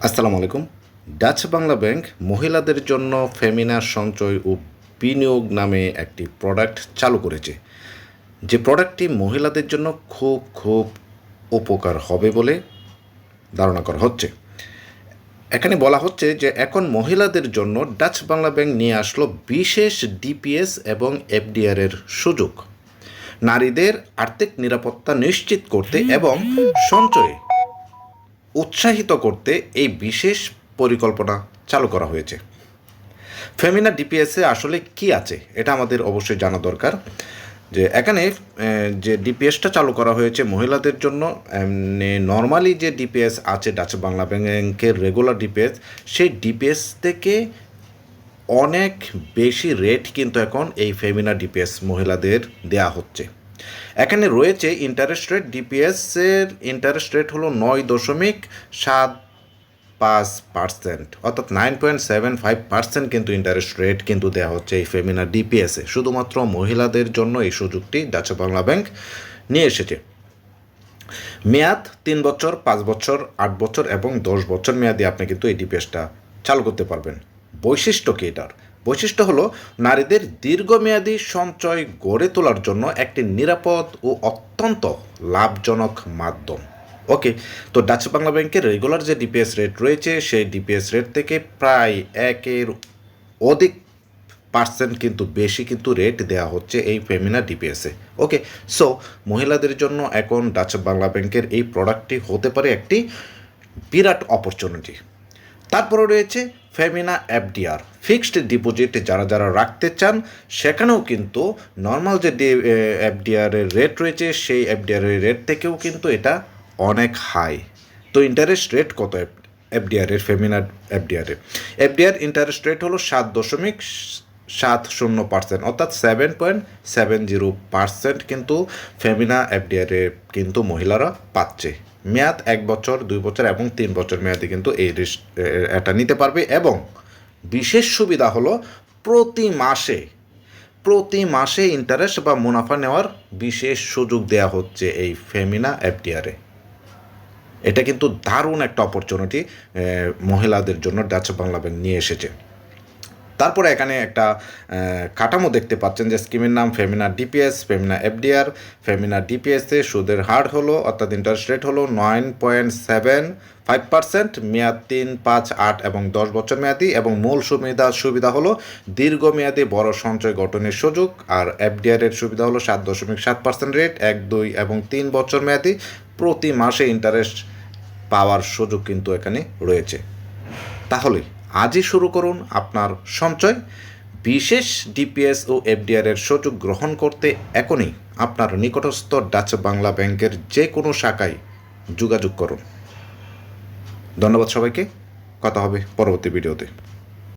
আসসালামু আলাইকুম। Dutch Bangla bank মহিলাদের জন্য ফেমিনা সঞ্চয় ও বিনিয়োগ নামে একটি প্রোডাক্ট চালু করেছে, যে প্রোডাক্টটি মহিলাদের জন্য খুব উপকার হবে বলে ধারণা করা হচ্ছে। এখানে বলা হচ্ছে যে এখন মহিলাদের জন্য ডাচ বাংলা ব্যাংক নিয়ে আসলো বিশেষ ডিপিএস এবং এফডিআর এর সুযোগ। নারীদের আর্থিক নিরাপত্তা নিশ্চিত করতে এবং সঞ্চয়ে উৎসাহিত করতে এই বিশেষ পরিকল্পনা চালু করা হয়েছে। ফেমিনা ডিপিএসে আসলে কি আছে এটা আমাদের অবশ্যই জানা দরকার। যে এখানে যে ডিপিএসটা চালু করা হয়েছে মহিলাদের জন্য, নর্মালি যে ডিপিএস আছে ডাচ বাংলা ব্যাংকের রেগুলার ডিপিএস, সেই ডিপিএস থেকে অনেক বেশি রেট কিন্তু এখন এই ফেমিনা ডিপিএস মহিলাদের দেয়া হচ্ছে। এখানে রয়েছে ইন্টারেস্ট রেট। ডিপিএসের ইন্টারেস্ট রেট হলো 9.75%, অর্থাৎ 9.75% কিন্তু ইন্টারেস্ট রেট কিন্তু দেওয়া হচ্ছে এই ফেমিনা ডিপিএসে। শুধুমাত্র মহিলাদের জন্য এই সুযোগটি ডাচ বাংলা ব্যাংক নিয়ে এসেছে। মেয়াদ 3 বছর, 5 বছর, 8 বছর এবং 10 বছর মেয়াদে আপনি কিন্তু এই ডিপিএসটা চালু করতে পারবেন। বৈশিষ্ট্য কি এটার? বৈশিষ্ট্য হলো নারীদের দীর্ঘমেয়াদী সঞ্চয় গড়ে তোলার জন্য একটি নিরাপদ ও অত্যন্ত লাভজনক মাধ্যম। ওকে, তো ডাচ বাংলা ব্যাংকের রেগুলার যে ডিপিএস রেট রয়েছে সেই ডিপিএস রেট থেকে প্রায় 1-এর অধিক পার্সেন্ট কিন্তু বেশি কিন্তু রেট দেওয়া হচ্ছে এই ফেমিনা ডিপিএসে। ওকে, সো মহিলাদের জন্য এখন ডাচ বাংলা ব্যাংকের এই প্রোডাক্টটি হতে পারে একটি বিরাট অপরচুনিটি। তারপরে রয়েছে ফেমিনা এফডিআর, ফিক্সড ডিপোজিট যারা রাখতে চান সেখানেও কিন্তু নর্মাল যে এফডিআরের রেট রয়েছে সেই এফডিআরের রেট থেকেও কিন্তু এটা অনেক হাই। তো ইন্টারেস্ট রেট কত এফডিআরের? ফেমিনা এফডিআর ইন্টারেস্ট রেট হলো 7.70%, অর্থাৎ 7.70% কিন্তু ফেমিনা এফডিআরে কিন্তু মহিলারা পাচ্ছে। মেয়াদ 1 বছর, 2 বছর এবং 3 বছর মেয়াদে কিন্তু এটা নিতে পারবে। এবং বিশেষ সুবিধা হলো প্রতি মাসে ইন্টারেস্ট বা মুনাফা নেওয়ার বিশেষ সুযোগ দেওয়া হচ্ছে এই ফেমিনা এফডিআরে। এটা কিন্তু দারুণ একটা অপরচুনিটি মহিলাদের জন্য ডাচ বাংলা ব্যাংক নিয়ে এসেছে। তারপরে এখানে একটা কাঠামো দেখতে পাচ্ছেন যে স্কিমের নাম ফেমিনা ডিপিএস, ফেমিনা এফডিআর। ফেমিনা ডিপিএসে সুদের হার হলো, অর্থাৎ ইন্টারেস্ট রেট হলো 9.75%, মেয়াদ 3, 5, 8 এবং 10 বছর মেয়াদি। এবং মূল সুবিধা হলো দীর্ঘমেয়াদী বড় সঞ্চয় গঠনের সুযোগ। আর এফডিআর এর সুবিধা হলো 7.7% রেট, 1, 2 এবং 3 বছর মেয়াদি। প্রতি মাসে ইন্টারেস্ট পাওয়ার সুযোগ কিন্তু এখানে রয়েছে। তাহলে আজই শুরু করুন আপনার সঞ্চয়। বিশেষ ডিপিএস ও এফডিআর এর সুযোগ গ্রহণ করতে এখনই আপনার নিকটস্থ ডাচ বাংলা ব্যাংকের যে কোনো শাখায় যোগাযোগ করুন। ধন্যবাদ সবাইকে। কথা হবে পরবর্তী ভিডিওতে।